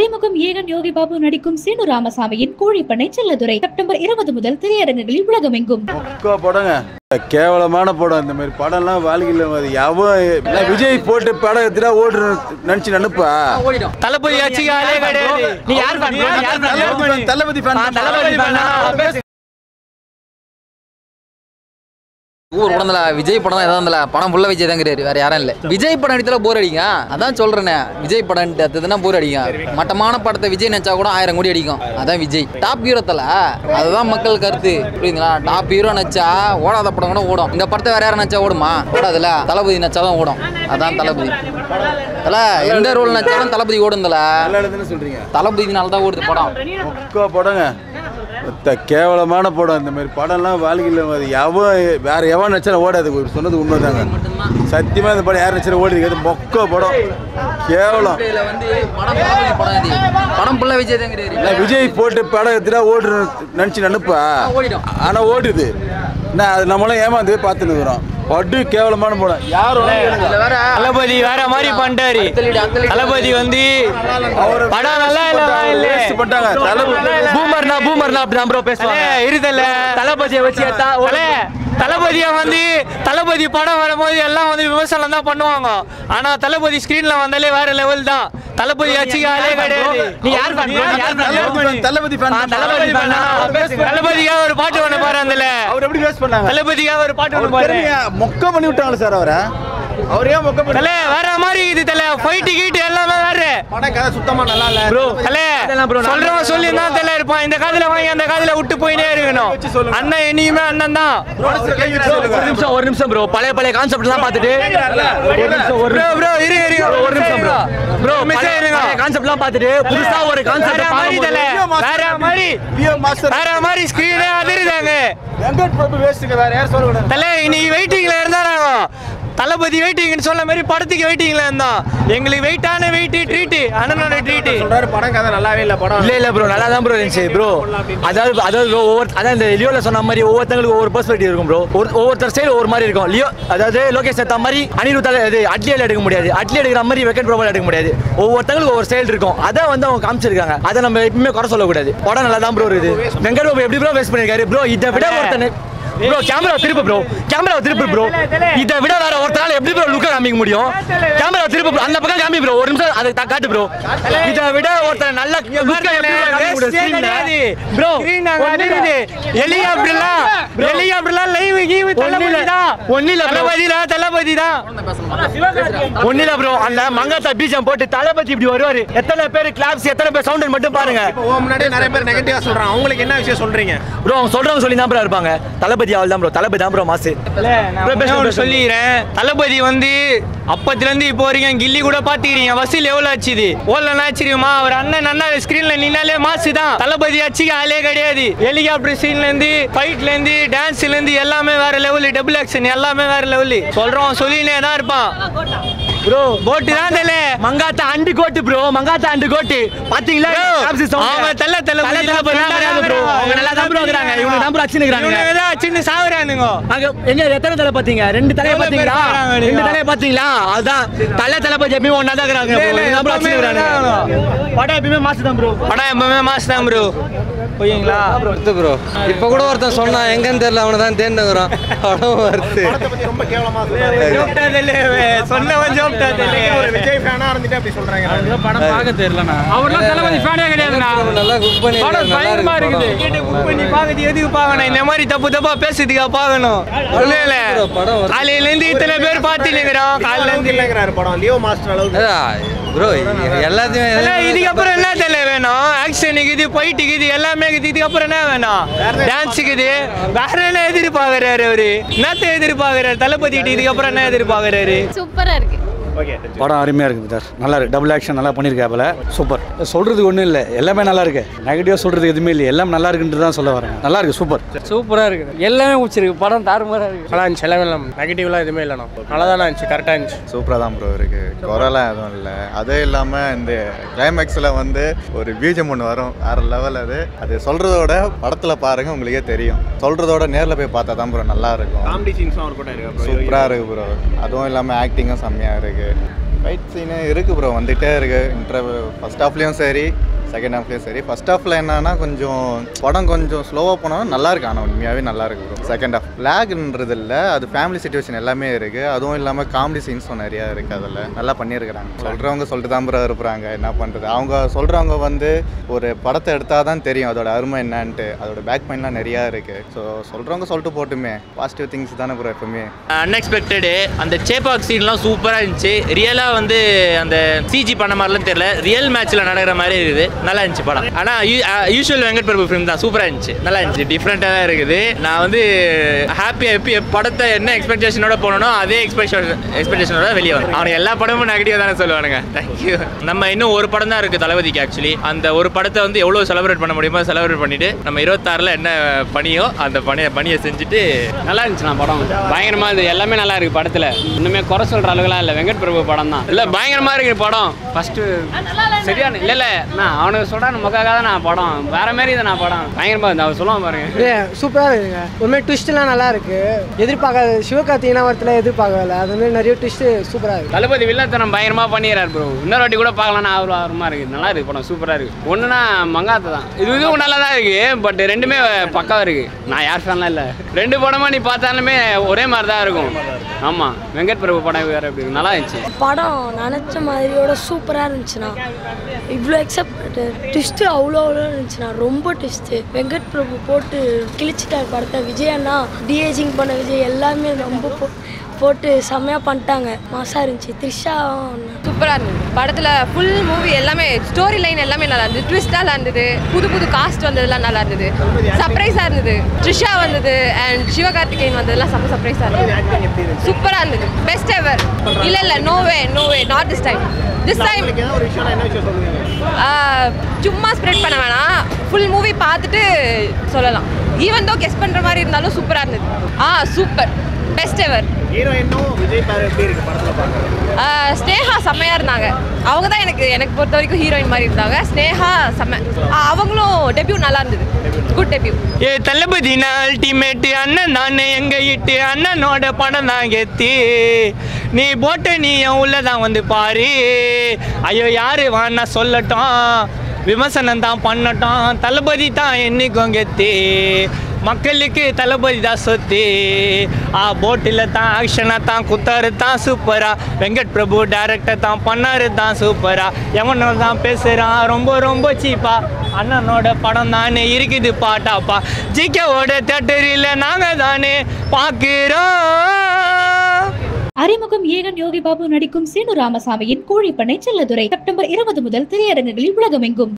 துரைமுகம் ஏகன் யோகி பாபு நடிக்கும் சீனு ராமசாமியின் கோழிப்பண்ணை செல்லதுரை செப்டம்பர் 20 முதல் திரையரங்குகளில் உலகமெங்கும். கேவலமான படம். இந்த மாதிரி படம் எல்லாம் வாழ்க்கையில் விஜய் போட்டு படம் எடுத்துட்டா ஓடு நினைச்சு நினைப்பா. தளபதி தளபதி ஊர் படம்ல விஜய் படம் தான் எதாவது படம் ஃபுல்லாக விஜய் தான் கிடையாது, வேற யாரும் இல்லை. விஜய் படம் எடுத்தாலும் போர் அடிங்க, அதான் சொல்றேனே. விஜய் படம் எடுத்ததுன்னா போர் அடிக்கும். மட்டமான படத்தை விஜய் நினைச்சா கூட 1000 கோடி அடிக்கும். அதான் விஜய் டாப் ஹீரோ தல. அதுதான் மக்கள் கருத்து, புரியுதுங்களா? டாப் ஹீரோ நினைச்சா ஓடாத படம் கூட ஓடும். இந்த படத்தை வேற யாரும் நினைச்சா ஓடுமா? ஓடாதுல. தளபதி நினைச்சாதான் ஓடும். அதான் தளபதி தல. எந்த ரோல் நினைச்சாலும் தளபதி ஓடும் தல. தளபதினால தான் ஓடுது படம். படங்க கேவலமான படம். இந்த மாதிரி படம் எல்லாம் வாழ்க்கையில் வேற எவன் நினைச்சாலும் ஓடாது. சொன்னது உண்மைதாங்க. சத்தியமா இந்த படம் யார் நினைச்சாலும் ஓடி மொக்க படம். கேவலம். படம் ஃபுல்லா விஜய் தான் கிடையாது. விஜய் போட்டு படம் எடுத்துட்டா ஓடு நினைச்சு நினைப்பா. ஆனா ஓடுது. அது நம்மளாம் ஏமாந்து பார்த்துன்னு இருக்கிறோம். படு கேவலமான படம். யாரும் தளபதி வேற மாதிரி பண்ணிட்டாரு. தளபதி வந்து படம் நல்லா பண்ணிட்டாங்க. பூமர்னா அப்படிதான் ப்ரோ பேசுவாங்க. இருதல்ல தளபதியை வச்சு தளபதியை வந்து தளபதி படம் வரும்போது எல்லாம் வந்து விமர்சனம் தான் பண்ணுவாங்க. ஆனா தளபதி ஸ்கிரீன்ல வந்தாலே வேற லெவல் தான். தளபதி அச்சிகாலே கிடையாது. நீ யார் தளபதியா ஒரு பாட்டு ஒண்ணு பாரு. அதுல அவர் எப்படி வேஸ்ட் பண்ணாங்க? தளபதியா ஒரு பாட்டு ஒண்ணு பாரு. மொக்க பண்ணி விட்டாங்க சார் அவரை. அவரே மொக்க பண்ணி வேற மாதிரி இது தல. ஃபைட் கீட் எல்லாமே வேற. படம் கதை சுத்தமா நல்லா இல்ல ப்ரோ. சொல்றவன் சொல்லி தான் தல இருப்பான். இந்த காதுல வாங்கி அந்த காதுல விட்டு போயினே இருக்கணும். அண்ணன் இனிமே அண்ணன் தான். ஒரு நிமிஷம் ப்ரோ. பழைய கான்செப்ட் எல்லாம் பார்த்துட்டு ப்ரோ இருங்க ஒரு நிமிஷம் ப்ரோ. கான்செப்ட் எல்லாம் பார்த்துட்டு புதுசா ஒரு கான்செப்ட் வேற மாதிரி ஸ்கிரீனே அதிருதாங்க. வேற யார் சொல்லுங்க தல. இன்னைக்கு வெயிட்டிங்ல இருந்தாங்க. தளபதி வெயிட்டிங்னு சொல்ல மாதிரி படத்துக்கு வெயிட்டிங்ல இருந்தான். எங்களுக்கு வெயிட்டான வெயிட் ட்ரீட் அண்ணனோட ட்ரீட் சொல்றாரு. படம் கதை நல்லாவே இல்ல. படம் இல்ல ப்ரோ, நல்லா தான் ப்ரோ இருந்துச்சு ப்ரோ. அதாவது இந்த லியோல சொன்ன மாதிரி ஒவ்வொருத்தங்களுக்கு ஒவ்வொரு பெர்ஸ்பெக்டிவ் இருக்கும் ப்ரோ. ஒவ்வொருத்தர் ஸ்டைல் ஒவ்வொரு மாதிரி இருக்கும். லியோ அதாவது லோகேஷ் ஏத்த மாதிரி அனிருத் அட்லியில் எடுக்க முடியாது. அட்லி எடுக்கிற மாதிரி வெங்கட் பிரபு எடுக்க முடியாது. ஒவ்வொருத்தங்களுக்கு ஒவ்வொரு ஸ்டைல் இருக்கும். அதை வந்து அவங்க காமிச்சிருக்காங்க. அதை நம்ம எப்பவுமே குறை சொல்லக்கூடாது. படம் நல்லா தான் ப்ரோ இருக்குது. வெங்கட் பிரபு எப்படி ப்ரோ வேஸ்ட் பண்ணிருக்காரு ப்ரோ. இதை விட ஒருத்தனை ப்ரோ கேமரா திருப்பு ப்ரோ. இதை விட வேற ஒருத்தரால எப்படி ப்ரோ லுக்க காமிக்க முடியும்? கேமரா திருப்பு ப்ரோ. அந்த பக்கம் காமி ப்ரோ. ஒரு நிமிஷம் அதை காட்டு ப்ரோ. இதை விட ஒருத்தர் நல்ல லுக்க ப்ரோ. ஹெலிகாப்டர்லாம் லைவ் கீவ் தளபதி தான். ஒன்னில ப்ரோ. அந்த மங்காத்தா பீஜம் போட்டு தளபதி இப்படி வருவாரு. எத்தனை பேர் கிளாப்ஸ், எத்தனை பேர் சவுண்ட் மட்டும் பாருங்க. முன்னாடி நிறைய பேர் நெகட்டிவா சொல்றாங்க. உங்களுக்கு என்ன விஷயம் சொல்றீங்க ப்ரோ? அவங்க சொல்றவங்க சொல்லி தான் ப்ரோ இருப்பாங்க. தளபதி அவள் தான் ப்ரோ. தளபதி தான் ப்ரோ மாசு. சொல்லிடுறேன். தளபதி வந்து அப்பத்துல இருந்து இப்போ வரைக்கும் கில்லி கூட பாத்துக்கிறீங்க. வசூல் எவ்வளவு ஆச்சுது? ஓடலாம் ஆச்சரியமா? அவர் அண்ணன் அண்ணா ஸ்கிரீன்ல நின்னாலே மாசு தான். தளபதி அச்சுக்கு ஆளே கிடையாது. ஹெலிகாப்டர் சீன்ல இருந்து ஃபைட்ல இருந்து டான்ஸ்ல இருந்து எல்லாமே வேற லெவல். டபுள் ஆக்ஷன் எல்லாமே வேற லெவல். சொல்றோம் சொல்லினே தான் இருப்பான் ப்ரோ. போட்டு தான் தெரியல. Mankatha and GOAT bro. Mankatha and GOAT பாத்தீங்களா? அவங்க தள்ள ப்ரோ. அவங்க நல்லா தான் ப்ரோ இருக்காங்க. இவங்க தான் ப்ரோ அச்சினுக்குறாங்க. சின்ன சாவறானுங்க. அங்க எங்க எத்தனை தலை பாத்தீங்க? 2 தலையை பாத்தீங்களா? 2 தலையை பாத்தீங்களா? அதுதான் தளபதி எப்பயும் ஒண்ணா தான் இருக்காங்க. படம் எப்பயுமே மாசு தான் ப்ரோ. படம் எப்பவுமே மாசு தான் ப்ரோ. போய்ங்களா ப்ரோ இப்போ கூட ஒருத்தன் சொன்னா எங்கன்னு தெரியல. அவனை தான் தேர்ந்துக்கிறோம். படம் வருது. ரொம்ப கேவலமா சொன்னவன் ஒரு விஜய் ஃபேனா இருந்துட்டு அப்படி சொல்றாங்க. படம் பார்க்க தெரியலண்ணா. அவர்லாம் தளபதி ஃபேனே கிடையாதுண்ணா. நல்லா குக் பண்ணி படம் பயங்கரமா இருக்குது. குக் பண்ணி பாக்குது. எதுக்கு பார்க்கணும்? இந்த மாதிரி தப்பா பேசுறதுக்கா பார்க்கணும்? இல்ல காலையில இருந்து இத்தனை பேர் பாத்துக்கிறோம். காலையில இருந்து இல்லங்கறாரு படம். லியோ மாஸ்டர் அளவுக்கு ப்ரோ எல்லாத்தையும். இதுக்கு அப்புறம் என்ன தெரியல வேணும்? ஆக்ஷனுக்கு இது ஃபைட்டுக்கு இது எல்லாமே இருக்குது. இதுக்கு அப்புறம் என்ன வேணும்? டான்ஸுக்கு இது வேற என்ன எதிர்பார்க்கறாரு? அவரு என்னத்தை எதிர்பார்க்கறாரு? தளபதி இதுக்கு அப்புறம் என்ன எதிர்பார்க்கறாரு? சூப்பரா இருக்கு. படம் அருமையாக இருக்குது சார். நல்லா இருக்கு. டபுள் ஆக்ஷன் நல்லா பண்ணியிருக்காப்புல. சூப்பர். சொல்கிறதுக்கு ஒன்றும் இல்லை. எல்லாமே நல்லா இருக்கு. நெகட்டிவாக சொல்கிறது எதுவுமே இல்லை. எல்லாம் நல்லா இருக்குன்ட்டு தான் சொல்ல வரேன். நல்லா இருக்கு. சூப்பராக இருக்குது. எல்லாமே பிடிச்சிருக்கு. படம் தாறுமாறாக இருக்குது. நல்லா இருந்துச்சு. எல்லாமே நெகட்டிவ்லாம் எதுவுமே இல்லைண்ணா. நல்லா தானே இருந்துச்சு. கரெக்டாக இருந்துச்சு. சூப்பராக தான் ப்ரோ இருக்குது. குறைலாம் எதுவும் இல்லை. அதே இல்லாமல் இந்த கிளைமேக்ஸில் வந்து ஒரு பீஜம் ஒன்று வரும். வேறு லெவல். அது சொல்கிறதோட படத்தில் பாருங்கள் உங்களுக்கே தெரியும். சொல்கிறதோட நேரில் போய் பார்த்தா தான் ப்ரோ நல்லா இருக்கும். காமெடி சீன்ஸ்லாம் ஒரு கூட இருக்கு. சூப்பராக இருக்குது ப்ரோ. அதுவும் இல்லாமல் ஆக்டிங்கும் செம்மையாக இருக்குது. ஃபைட் சீனு இருக்குது ப்ரோ, வந்துகிட்டே இருக்குது. ஃபர்ஸ்ட் ஹாஃப்லேயும் சரி செகண்ட் ஹாஃப்லேயும் சரி. ஃபர்ஸ்ட் ஹாஃபில் என்னன்னா கொஞ்சம் படம் கொஞ்சம் ஸ்லோவாக போனாலும் நல்லா இருக்கு. ஆனால் உண்மையாகவே நல்லா இருக்கு ப்ரோ. செகண்ட் ஹாஃப் லேக்ன்றது இல்லை, அது ஃபேமிலி சிச்சுவேஷன் எல்லாமே இருக்குது. அதுவும் இல்லாமல் காமெடி சீன்ஸும் நிறையா இருக்குது. அதில் நல்லா பண்ணியிருக்கிறாங்க. சொல்கிறவங்க சொல்லிட்டு தான் ப்ரோ இருப்பாங்க, என்ன பண்ணுறது. அவங்க சொல்கிறவங்க வந்து ஒரு படத்தை எடுத்தால் தான் தெரியும் அதோட அருமை என்னன்ட்டு. அதோட பேக் பாயிண்ட்லாம் நிறையா இருக்குது. ஸோ சொல்கிறவங்க சொல்லிட்டு போட்டுமே, பாசிட்டிவ் திங்ஸ் தானே ப்ரோ எப்பவுமே. அன்எக்ஸ்பெக்டடு அந்த சேப்பாக் சீன்லாம் சூப்பராக இருந்துச்சு. ரியலாக வந்து அந்த சிஜி பண்ண மாதிரிலாம் தெரியல, ரியல் மேட்ச்சில் நடக்கிற மாதிரி இருக்குது. நல்லா இருந்துச்சு படம். ஆனால் யூஷுவல் வெங்கட் பிரபு ஃபிலிம் தான், சூப்பராக இருந்துச்சு, நல்லா இருந்துச்சு, டிஃப்ரெண்ட்டாக தான் இருக்குது. நான் வந்து ஹாப்பியாக படத்தை என்ன எக்ஸ்பெக்டேஷனோட போனோம் அதே எக்ஸ்பெக்டேஷனோட வெளியே வரும். அவனுக்கு எல்லா படமும் நெகட்டிவாக தானே சொல்லுவானுங்க. தேங்க்யூ. நம்ம இன்னும் ஒரு படம் தான் இருக்குது தளபதிக்கு. ஆக்சுவலி அந்த ஒரு படத்தை வந்து எவ்வளோ செலிப்ரேட் பண்ண முடியுமோ செலிப்ரேட் பண்ணிட்டு நம்ம 26ல் என்ன பணியோ அந்த பணியை செஞ்சுட்டு நல்லா இருந்துச்சு. நான் படம் பயங்கரமாக இது எல்லாமே நல்லா இருக்குது படத்தில். இன்னுமே குறை சொல்கிற அளவுக்குலாம் இல்லை. வெங்கட் பிரபு படம் தான் இல்லை, பயங்கரமாக இருக்குது படம். ஃபஸ்ட்டு சரியான இல்லை நான் அவனுக்கு சொல்கிறேன் முக்காக தான் நான் படம் வேற மாதிரி இதை நான் படம் பயங்கரமாக இருந்து அவர் சொல்லுவான் பாருங்க. சூப்பராக இருக்குங்க. ஒருமாதிரி ட்விஸ்ட்லாம் நல்லா இருக்கு. எதிர்பார்க்காத சிவகார்த்திகேயனா வரத்துல எதிர்பார்க்கல, அது மாதிரி நிறைய ட்விஸ்ட்டு சூப்பராக இருக்கு. தளபதி வில்லத்தனம் பயங்கரமாக பண்ணிடுறாரு ப்ரோ. இன்னொரு வாட்டி கூட பார்க்கலாம்னா ஆர்வமாக இருக்குது. நல்லா இருக்குது படம், சூப்பராக இருக்குது. ஒன்றுனா மங்காத்த தான், இதுவும் நல்லா தான் இருக்குது. பட் ரெண்டுமே பக்காவாக இருக்குது. நான் யார் ஃபேன்லாம் இல்லை, ரெண்டு படமாக நீ பார்த்தாலுமே ஒரே மாதிரி தான் இருக்கும். ஆமாம், வெங்கட் பிரபு படம் வேறு எப்படி நல்லா இருந்துச்சு. படம் நினச்ச மாதிரியோட சூப்பராக இருந்துச்சுண்ணா. இவ்வளோ ட்விஸ்ட்டு அவ்வளோ இருந்துச்சுண்ணா. ரொம்ப ட்விஸ்ட்டு. வெங்கட் பிரபு போட்டு கிழிச்சிட்டார் படத்தை. விஜய் அண்ணா டிஏஜிங் பண்ண விஜய் எல்லாமே ரொம்ப போட்டு செம்மையாக பண்ணிட்டாங்க. மாசாக இருந்துச்சு. த்ரிஷா சூப்பராக இருந்தது. படத்தில் ஃபுல் மூவி எல்லாமே ஸ்டோரி லைன் எல்லாமே நல்லா இருந்தது. ட்விஸ்டாக நல்லா இருந்தது. புது புது காஸ்ட் வந்ததெல்லாம் நல்லா இருந்தது. சர்ப்ரைஸாக இருந்தது. த்ரிஷா வந்தது அண்ட் சிவகார்த்திகேயன் வந்ததெல்லாம் செம்ம சர்ப்ரைஸாக இருந்தது. சூப்பராக இருந்தது. Best ever. இல்லை no way not this time. சும்மா ஸ்ப்ரெட் பண்ண வேணாம், ஃபுல் மூவி பார்த்துட்டு சொல்லலாம். ஈவன் தோ கெஸ் பண்ணுற மாதிரி இருந்தாலும் சூப்பராக இருந்தது. Super, best ever. ஸ்னேகா செம்மையாக இருந்தாங்க. அவங்க தான் எனக்கு பொறுத்த வரைக்கும் ஹீரோயின் மாதிரி இருந்தாங்க. ஸ்னேகா செம்ம. அவங்களும் டெபியூ நல்லா இருந்தது. Good debut. ஏ தளபதி அல்டிமேட் அண்ணன் நானே எங்க இட்டு அண்ணனோட படம் தான் கெத்தி. நீ போட்டு நீ உள்ளதான் வந்து பாரு. ஐயோ யாரு வான்னா சொல்லட்டும், விமர்சனம் தான் பண்ணட்டும், தளபதி தான் என்னைக்கும் கெத்தி. மக்களுக்கு தளபதி தான் சொத்து. போட்டில் தான் ஆக்ஷனாக தான் குத்தாரு தான் சூப்பரா. வெங்கட் பிரபு டைரக்டர் தான் பண்ணாரு தான் சூப்பரா. எவனோ தான் பேசுகிறான் ரொம்ப ரொம்ப சீப்பா. அண்ணனோட படம் தானே இருக்குது பாட்டாப்பா. ஜிகேவோட தேட்டரில் நாங்கள் தானே பார்க்குறோம். அறிமுகம் ஏகன் யோகி பாபு நடிக்கும் சீனு ராமசாமியின் கோழிப்பண்ணை செல்லதுரை செப்டம்பர் 20 முதல் திரையரங்குகளில் உலகமெங்கும்.